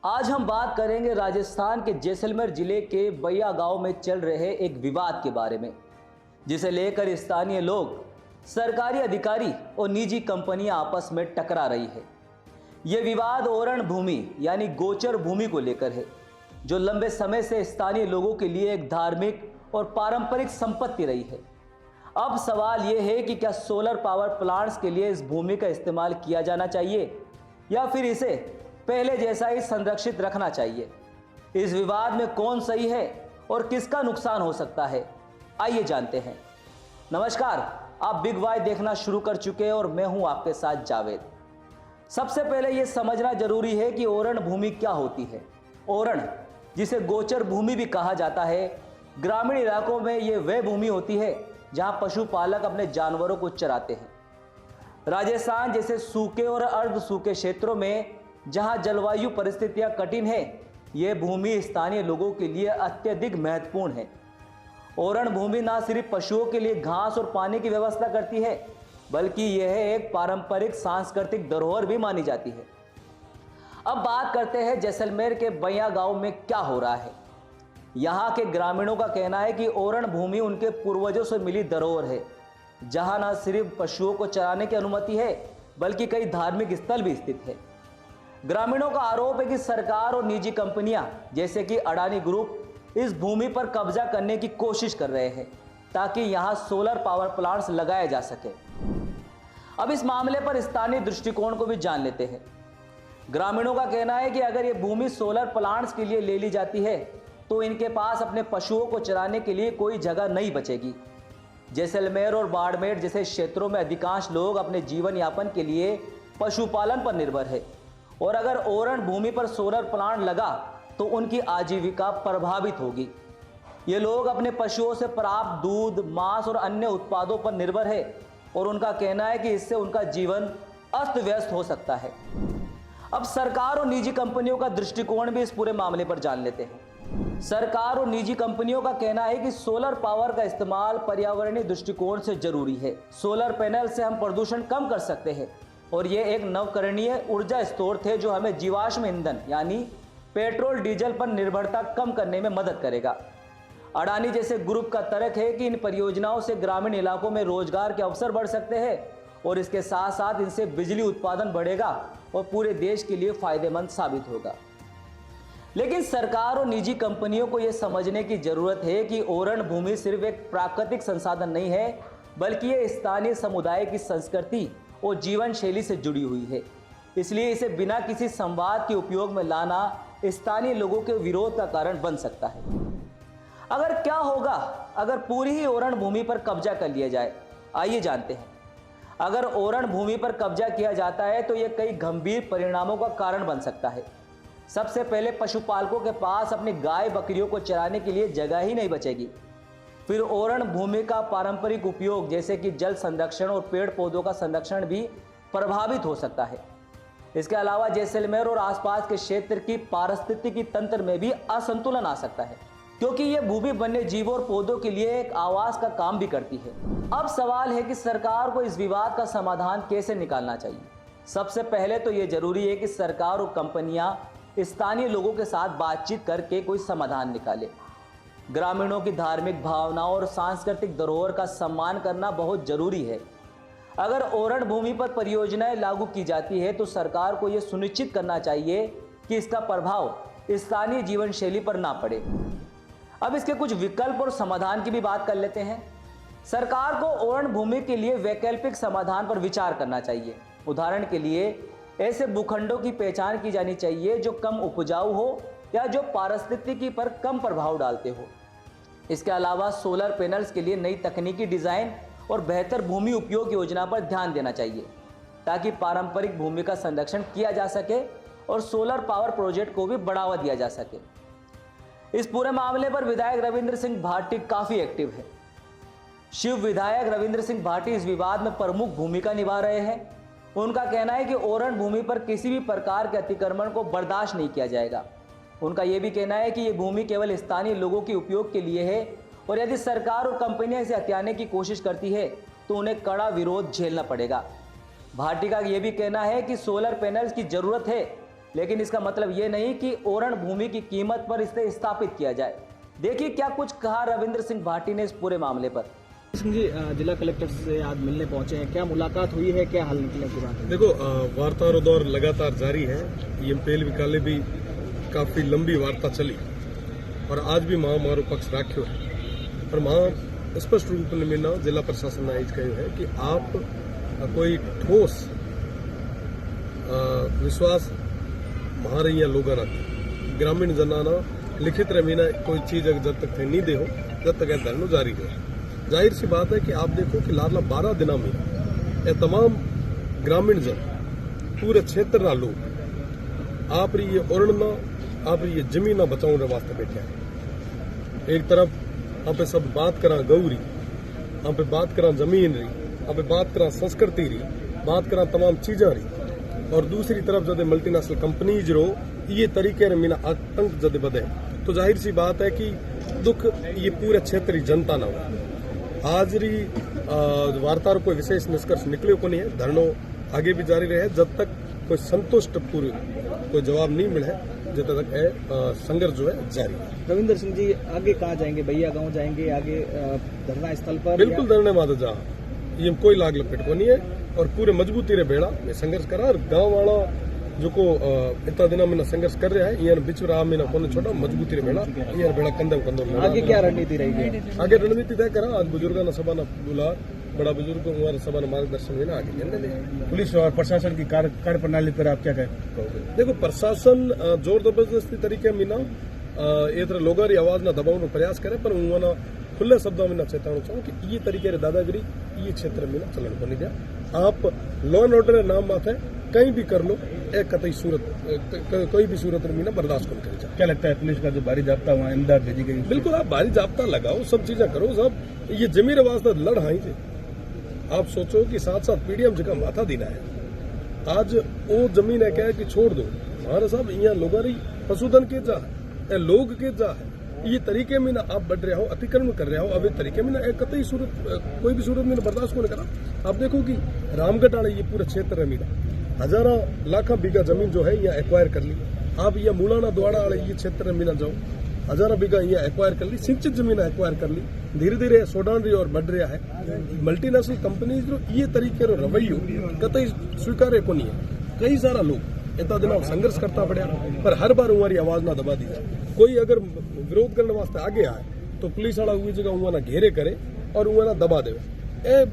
आज हम बात करेंगे राजस्थान के जैसलमेर जिले के बैया गांव में चल रहे एक विवाद के बारे में, जिसे लेकर स्थानीय लोग, सरकारी अधिकारी और निजी कंपनियां आपस में टकरा रही है। यह विवाद ओरण भूमि यानी गोचर भूमि को लेकर है, जो लंबे समय से स्थानीय लोगों के लिए एक धार्मिक और पारंपरिक संपत्ति रही है। अब सवाल यह है कि क्या सोलर पावर प्लांट्स के लिए इस भूमि का इस्तेमाल किया जाना चाहिए या फिर इसे पहले जैसा ही संरक्षित रखना चाहिए। इस विवाद में कौन सही है और किसका नुकसान हो सकता है, आइए जानते हैं। नमस्कार, आप बिग वाई देखना शुरू कर चुके हैं और मैं हूं आपके साथ जावेद। सबसे पहले यह समझना जरूरी है कि ओरण भूमि क्या होती है। ओरण, जिसे गोचर भूमि भी कहा जाता है, ग्रामीण इलाकों में यह वह भूमि होती है जहां पशुपालक अपने जानवरों को चराते हैं। राजस्थान जैसे सूखे और अर्ध सूखे क्षेत्रों में जहां जलवायु परिस्थितियां कठिन है, यह भूमि स्थानीय लोगों के लिए अत्यधिक महत्वपूर्ण है। ओरण भूमि न सिर्फ पशुओं के लिए घास और पानी की व्यवस्था करती है, बल्कि यह एक पारंपरिक सांस्कृतिक धरोहर भी मानी जाती है। अब बात करते हैं जैसलमेर के बैया गांव में क्या हो रहा है। यहाँ के ग्रामीणों का कहना है कि ओरण भूमि उनके पूर्वजों से मिली धरोहर है, जहाँ न सिर्फ पशुओं को चराने की अनुमति है, बल्कि कई धार्मिक स्थल भी स्थित है। ग्रामीणों का आरोप है कि सरकार और निजी कंपनियां जैसे कि अडानी ग्रुप इस भूमि पर कब्जा करने की कोशिश कर रहे हैं, ताकि यहां सोलर पावर प्लांट्स लगाए जा सके। अब इस मामले पर स्थानीय दृष्टिकोण को भी जान लेते हैं। ग्रामीणों का कहना है कि अगर ये भूमि सोलर प्लांट्स के लिए ले ली जाती है तो इनके पास अपने पशुओं को चराने के लिए कोई जगह नहीं बचेगी। जैसलमेर और बाड़मेर जैसे क्षेत्रों में अधिकांश लोग अपने जीवन यापन के लिए पशुपालन पर निर्भर है, और अगर ओरण भूमि पर सोलर प्लांट लगा तो उनकी आजीविका प्रभावित होगी। ये लोग अपने पशुओं से प्राप्त दूध, मांस और अन्य उत्पादों पर निर्भर है, और उनका कहना है कि इससे उनका जीवन अस्त व्यस्त हो सकता है। अब सरकार और निजी कंपनियों का दृष्टिकोण भी इस पूरे मामले पर जान लेते हैं। सरकार और निजी कंपनियों का कहना है कि सोलर पावर का इस्तेमाल पर्यावरणीय दृष्टिकोण से जरूरी है। सोलर पैनल से हम प्रदूषण कम कर सकते हैं, और ये एक नवकरणीय ऊर्जा स्रोत है जो हमें जीवाश्म ईंधन यानी पेट्रोल डीजल पर निर्भरता कम करने में मदद करेगा। अडानी जैसे ग्रुप का तर्क है कि इन परियोजनाओं से ग्रामीण इलाकों में रोजगार के अवसर बढ़ सकते हैं, और इसके साथ साथ इनसे बिजली उत्पादन बढ़ेगा और पूरे देश के लिए फायदेमंद साबित होगा। लेकिन सरकार और निजी कंपनियों को यह समझने की जरूरत है कि ओरण भूमि सिर्फ एक प्राकृतिक संसाधन नहीं है, बल्कि ये स्थानीय समुदाय की संस्कृति और जीवन शैली से जुड़ी हुई है। इसलिए इसे बिना किसी संवाद के उपयोग में लाना स्थानीय लोगों के विरोध का कारण बन सकता है। अगर क्या होगा अगर पूरी ही ओरण भूमि पर कब्जा कर लिया जाए, आइए जानते हैं। अगर ओरण भूमि पर कब्जा किया जाता है तो यह कई गंभीर परिणामों का कारण बन सकता है। सबसे पहले पशुपालकों के पास अपनी गाय बकरियों को चराने के लिए जगह ही नहीं बचेगी। फिर ओरण भूमि का पारंपरिक उपयोग जैसे कि जल संरक्षण और पेड़ पौधों का संरक्षण भी प्रभावित हो सकता है। इसके अलावा जैसलमेर और आसपास के क्षेत्र की पारिस्थितिकी तंत्र में भी असंतुलन आ सकता है, क्योंकि यह भूमि वन्य जीवों और पौधों के लिए एक आवास का काम भी करती है। अब सवाल है कि सरकार को इस विवाद का समाधान कैसे निकालना चाहिए। सबसे पहले तो यह जरूरी है कि सरकार और कंपनियां स्थानीय लोगों के साथ बातचीत करके कोई समाधान निकाले। ग्रामीणों की धार्मिक भावनाओं और सांस्कृतिक धरोहर का सम्मान करना बहुत जरूरी है। अगर ओरण भूमि पर परियोजनाएं लागू की जाती है तो सरकार को यह सुनिश्चित करना चाहिए कि इसका प्रभाव स्थानीय जीवन शैली पर ना पड़े। अब इसके कुछ विकल्प और समाधान की भी बात कर लेते हैं। सरकार को ओरण भूमि के लिए वैकल्पिक समाधान पर विचार करना चाहिए। उदाहरण के लिए ऐसे भूखंडों की पहचान की जानी चाहिए जो कम उपजाऊ हो या जो पारिस्थितिकी पर कम प्रभाव डालते हो। इसके अलावा सोलर पैनल्स के लिए नई तकनीकी डिजाइन और बेहतर भूमि उपयोग योजना पर ध्यान देना चाहिए, ताकि पारंपरिक भूमि का संरक्षण किया जा सके और सोलर पावर प्रोजेक्ट को भी बढ़ावा दिया जा सके। इस पूरे मामले पर विधायक रविंद्र सिंह भाटी काफी एक्टिव है। शिव विधायक रविंद्र सिंह भाटी इस विवाद में प्रमुख भूमिका निभा रहे हैं। उनका कहना है कि ओरण भूमि पर किसी भी प्रकार के अतिक्रमण को बर्दाश्त नहीं किया जाएगा। उनका यह भी कहना है कि यह भूमि केवल स्थानीय लोगों के उपयोग के लिए है, और यदि सरकार और कंपनियां इसे हथियाने की कोशिश करती है तो उन्हें कड़ा विरोध झेलना पड़ेगा। भाटी का यह भी कहना है कि सोलर पैनल्स की जरूरत है, लेकिन इसका मतलब ये नहीं कि ओरण भूमि की कीमत पर इसे स्थापित किया जाए। देखिए क्या कुछ कहा रविंद्र सिंह भाटी ने इस पूरे मामले पर। सिंह जी, जिला कलेक्टर से आज मिलने पहुंचे हैं, क्या मुलाकात हुई है, क्या हल निकले की बात है? देखो, वार्ता और दौर लगातार जारी है। ये पहले भी काले भी काफी लंबी वार्ता चली और आज भी मां मारो पक्ष राख्यो है। पर मां स्पष्ट रूप में ना जिला प्रशासन ने कहो है कि आप कोई ठोस विश्वास महारे लोगों ग्रामीण जनाना लिखित रमीना कोई चीज अगर जब तक थे नहीं दे हो जब तक धरनो जारी रहे। जाहिर सी बात है कि आप देखो कि लाला 12 दिनों में ये तमाम ग्रामीण जन पूरे क्षेत्र ना लोग आप ये ओरणना आप ये जमीन बचाने वास्ते बैठे हैं। एक तरफ आप सब बात करा गौरी, आप बात करा जमीन री, आप बात करा संस्कृति री, बात करा तमाम चीजा री, और दूसरी तरफ जब मल्टीनेशनल कंपनीज रो ये तरीके रे मीना आतंक जब बदे तो जाहिर सी बात है कि दुख ये पूरे क्षेत्र की जनता ना हो। आज री वार्ता कोई विशेष निष्कर्ष निकले को नहीं है। धरनो आगे भी जारी रहे जब तक कोई संतुष्ट पूर्व कोई जवाब नहीं मिले जब तक संघर्ष जो है जारी है। रविंद्र सिंह जी, आगे कहाँ जाएंगे? भैया गांव जाएंगे आगे धरना स्थल पर? बिल्कुल धरने माता जा ये कोई लाग लपेट को नहीं है और पूरे मजबूती रे बेड़ा में संघर्ष करा। और गांव वाला जो को इतना दिनों में संघर्ष कर रहा है यहाँ बिच रहा में कोने छोटा मजबूती रे बेड़ा यहाँ बेड़ा कंधम कंधम। आगे क्या रणनीति रहेगी? आगे रणनीति तय करा। आज बुजुर्गों ने सभा बुला बड़ा बुजुर्ग हमारे सभा ने मार्गदर्शन में आगे करने दें। पुलिस और प्रशासन की कार्य प्रणाली पर आप क्या कहें? देखो, प्रशासन जोर जबरदस्ती तरीके में ना ये तरह लोगों की आवाज ना दबाव प्रयास करे, पर उन्होंने खुले शब्दों में ना चेतावनी चाहूँ कि ये तरीके रे दादागिरी ये क्षेत्र में ना चलन को नहीं दिया। आप लॉ एंड ऑर्डर नाम बात है कहीं भी कर लो, एक कतई सूरत कोई भी सूरत में ना बर्दाश्त नहीं करी जाए। क्या लगता है पुलिस का जो भारी जाब्ता वहाँ इमदाद भेजी गई? बिल्कुल, आप भारी जाब्ता लगाओ, सब चीजें करो, सब ये जमीन वास्ते लड़ हाई थे। आप सोचो कि साथ साथ पीडीएम जगह माथा देना है। आज वो जमीन है क्या है कि छोड़ दो हमारे साहब यहाँ लोग पशुधन के जा है लोग के जा है ये तरीके में ना आप बढ़ रहे हो, अतिक्रमण कर रहे हो। अब इस तरीके में ना एक कतई सूरत कोई भी सूरत में बर्दाश्त को नहीं करा। आप देखो कि रामगढ़ आड़े ये पूरे क्षेत्र है मीना हजारों लाखों बीघा जमीन जो है यहाँ एक्वायर कर ली। आप ये मूलाना द्वारा आड़े ये क्षेत्र में ना जाओ, हजारों बीघा यहाँ एक्वायर कर ली, सिंचित जमीन एक्वायर कर ली। धीरे धीरे सोडान रही और बढ़ रहा है। मल्टीनेशनल कंपनीज जो ये तरीके रो रवैयो कतई स्वीकार्य को नहीं है। कई सारा लोग इतना दिन संघर्ष करता पड़ा, पर हर बार हमारी आवाज ना दबा दी जाए। कोई अगर विरोध करने वास्ते आगे आए तो पुलिस वाला हुई जगह उन्हें ना घेरे करे और उन्हें ना दबा दे। ए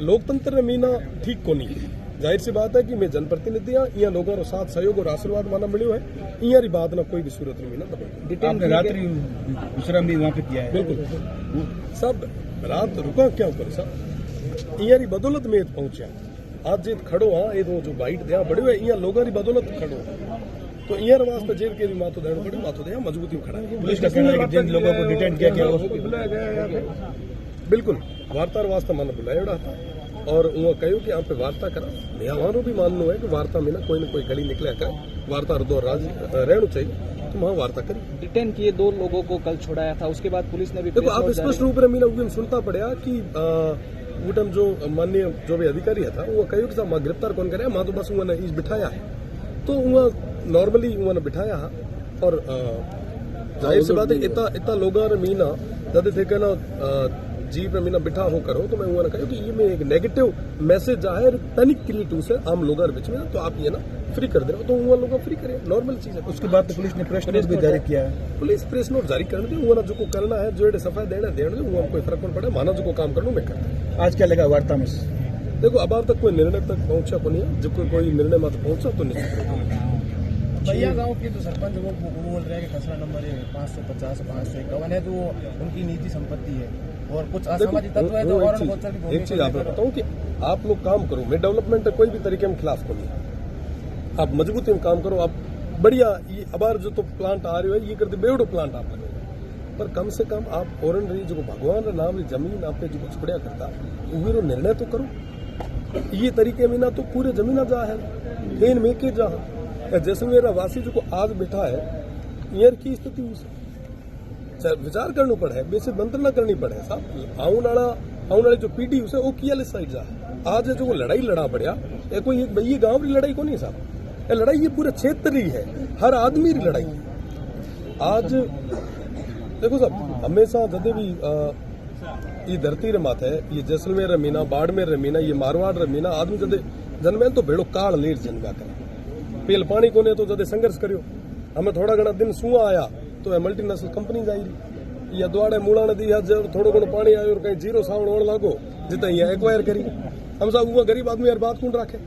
लोकतंत्र में ना ठीक को नहीं। जाहिर सी बात है कि मैं जनप्रतिनिधि हाँ, यहाँ लोगों को साथ सहयोग और आशीर्वाद माना मिलो है। यहाँ बात ना कोई भी सूरत में ना दबा। आपने रात्रि विश्राम भी वहाँ पे किया है? बिल्कुल, सब रात रुका क्या ऊपर सब यहाँ बदौलत में पहुंचा। आज जे खड़ो हाँ ये जो बाइट दिया बड़े हुए यहाँ लोगों की बदौलत खड़ो तो ईयर वास्ते जेल के भी मातो देना पड़े, मातो दे मजबूती में खड़ा है। पुलिस का कहना है कि जिन लोगों को डिटेन किया गया बुलाया गया। बिल्कुल, वार्ता वास्ते मैंने बुलाया था और उन्होंने कहो कि आप पे वार्ता करा। हमारो भी मानना है कि वार्ता में ना कोई गली निकले करे, वार्ता दो राज रहना चाहिए तो वहाँ वार्ता करी। डिटेन किए 2 लोगों को कल छोड़ाया था, उसके बाद पुलिस ने भी देखो आप स्पष्ट रूप में मीना सुनता पड़ा कि उटम जो माननीय जो भी अधिकारी था वो कहो कि साहब गिरफ्तार कौन करे, माँ तो बस उन्होंने इस बिठाया है। तो वहाँ नॉर्मली उन्होंने बिठाया और जाहिर सी बात है इतना लोगों ने मीना जब थे कहना जीप में मीना बिठा हो करो तो मैं उन्होंने कहा कि ये में एक नेगेटिव मैसेज जाहिर पैनिक क्रिएट से आम लोगों के बीच में, तो आप ये ना फ्री कर दे रहे हो तो वो लोग फ्री करें, नॉर्मल चीज है। उसके बाद तो पुलिस ने प्रेस नोट भी जारी किया है। पुलिस प्रेस नोट जारी करने दे, वो जो को करना है जो सफाई देना देने वो कोई फर्क नहीं पड़े, माना जो को काम करना मैं करता। आज क्या लगा वार्ता में? देखो अब तक कोई निर्णय तक पहुंचा को नहीं है, जो कोई निर्णय मत पहुंचा तो नहीं। भैया गांव के जो सरपंच वो बोल रहे हैं कि खसरा नंबर 550 551 है तो उनकी निजी संपत्ति है और कुछ असामाजिक तत्व है जो और एक चीज आप बताऊं कि आप लोग काम करो, मैं डेवलपमेंट कोई भी तरीके में खिलाफ को नहीं। आप मजबूती में काम करो, आप बढ़िया ये अबार जो तो प्लांट आ रहे हो ये करते बेवड़ो प्लांट आप लगाओ, पर कम से कम आप औरन रही जो भगवान का नाम जमीन आपने जो छुड़िया करता वो निर्णय तो करो। ये तरीके में ना तो पूरे जमीन जा है लेन में के जा जैसलमेर वासी जो को आज बैठा है ईयर की स्थिति विचार करना पड़ा है, बेसिक मंत्रणा करनी पड़े साहब। आने वाली जो पीढ़ी उसे वो किया साइड जा आज जो लड़ाई लड़ा पड़ा कोई एक भैया गांव की लड़ाई को नहीं साहब, ये लड़ाई ये पूरे क्षेत्र ही है, हर आदमी की लड़ाई है। आज देखो साहब, हमेशा जदे भी ये धरती रे माथे ये जैसलमेर रे मीना, बाड़मेर रे मीना, ये मारवाड़ रे मीना, आदमी जदे जन्मे तो भेड़ो काल नीर जन्मा करे। पेल पानी कोने तो जदे संघर्ष करियो, हमें थोड़ा घना दिन सुआ आया तो मल्टीनेशनल कंपनी आई रही, या द्वाड़े मूला ने दी जब थोड़ो घणो पानी आयो और कहीं जीरो सावण होने लागो जितना ये एक्वायर करी। हम साहब वो गरीब आदमी यार बात कौन रखे,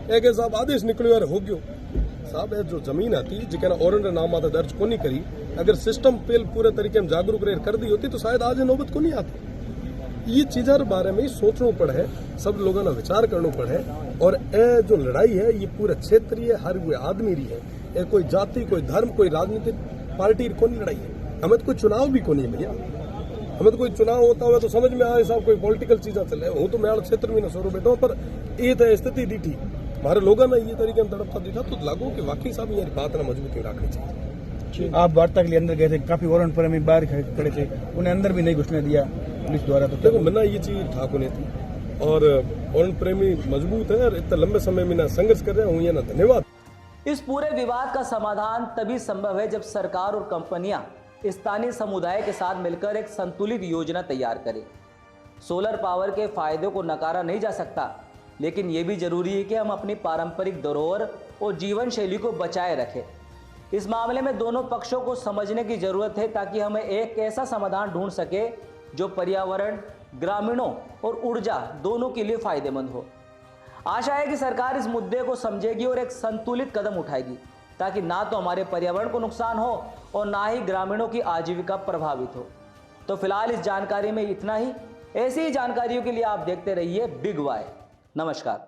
एक साहब आदेश निकलो यार हो गयो साहब। जो जमीन आती जिकना औरन रे नाम आता दर्ज कोनी करी, अगर सिस्टम पेल पूरे तरीके में जागरूक रह कर दी होती तो शायद आज नौबत को नहीं आती। ये चीज़ों के बारे में सोचना पड़े, सब लोगों ने विचार करना पड़े। और ये जो लड़ाई है ये पूरे क्षेत्रीय हर कोई आदमी रही है, ये कोई जाति, कोई धर्म, कोई राजनीतिक पार्टी को नहीं लड़ाई है। हमें तो कोई चुनाव भी को नहीं है भैया, हमें तो कोई चुनाव होता हुआ तो समझ में आए साहब कोई पॉलिटिकल चीज़ा चले, वो तो मैं क्षेत्र में न सोरो बैठो, पर ये तो स्थिति दी थी हमारे लोगों ने ये तरीके में तड़पता दिखा तो लागू कि वाकई साहब ये बात ना मजबूती रखनी चाहिए। आप वार्ता के लिए अंदर गए थे, काफी वारंट पर हमें बाहर खड़े थे, उन्हें अंदर भी नहीं घुसने दिया पुलिस द्वारा। तो देखो मैंने ये चीज ठाक होनी थी और वारंट प्रेमी मजबूत है और इतना लंबे समय में ना संघर्ष कर रहे हैं, ये ना धन्यवाद। इस पूरे विवाद का समाधान तभी संभव है जब सरकार और कंपनियां स्थानीय समुदाय के साथ मिलकर एक संतुलित योजना तैयार करें। सोलर पावर के फायदों को नकारा नहीं जा सकता, लेकिन यह भी जरूरी है कि हम अपनी पारंपरिक धरोहर और जीवन शैली को बचाए रखें। इस मामले में दोनों पक्षों को समझने की जरूरत है ताकि हमें एक ऐसा समाधान ढूंढ सके जो पर्यावरण, ग्रामीणों और ऊर्जा दोनों के लिए फायदेमंद हो। आशा है कि सरकार इस मुद्दे को समझेगी और एक संतुलित कदम उठाएगी ताकि ना तो हमारे पर्यावरण को नुकसान हो और ना ही ग्रामीणों की आजीविका प्रभावित हो। तो फिलहाल इस जानकारी में इतना ही। ऐसी ही जानकारियों के लिए आप देखते रहिए बिग वाई। नमस्कार।